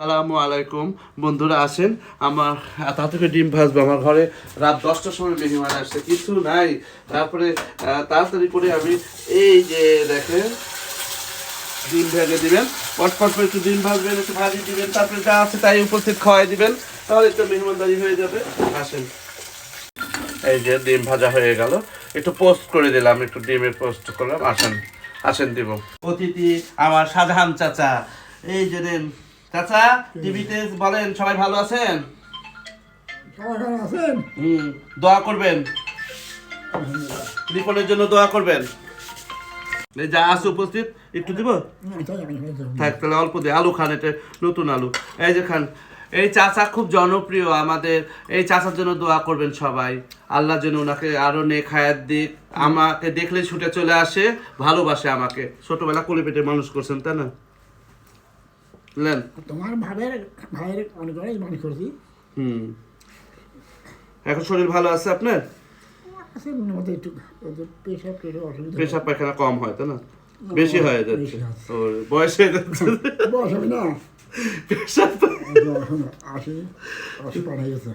আসসালামু আলাইকুম বন্ধুরা, আসেন আমার তাড়াতাড়ি ডিম ভাজবো। আমার ঘরে রাত 10টার সময় মেহমান আসছে, কিছু নাই। তারপরে তাড়াতাড়ি করে আমি এই যে দেখেন ডিম ভেজে দিবেন, পটপট করে একটু ডিম ভাজবেন, একটু ভাজি দিবেন, তারপরে যা আছে তাই উপস্থিত খাওয়াই দিবেন, তাহলে একটু মেহমানদারি হয়ে যাবে। আসেন, এই যে ডিম ভাজা হয়ে গেল, একটু পোস্ট করে দিলাম, একটু ডিমের পোস্ট করলাম। আসেন আসেন দিব অতিথি আমার শাহজাহান চাচা। এই যে দেন চাচা, টিভিতে বলেন সবাই ভালো আছেন? সবাই ভালো আছেন? দোয়া করবেন, রিপনের জন্য দোয়া করবেন। এই যা আছে উপস্থিত একটু দিব, থাক তাহলে অল্প দিয়ে আলু খান, এটা নতুন আলু। এই যে খান। এই চাচা খুব জনপ্রিয় আমাদের, এই চাচার জন্য দোয়া করবেন সবাই। আল্লাহ যেন ওনাকে আরো নেক হায়াত দিক, আমাকে দেখলে ছুটে চলে আসে, ভালোবাসে আমাকে। ছোটবেলা কোলে পেটে মানুষ করছেন, তাই না? বুঝলেন? তোমার ভাইয়ের অনেক মানুষ করছি। এখন শরীর ভালো আছে আপনার? আছে মধ্যে একটু পেশাব অসুবিধা, পেশাব পায়খানা কম হয়, তাই না? বেশি হয়ে যাচ্ছে, বেশি আছে। ওর বয়স হয়ে যাচ্ছে, বয়স হবে না, পেশাব 80 পার হয়ে গেছে।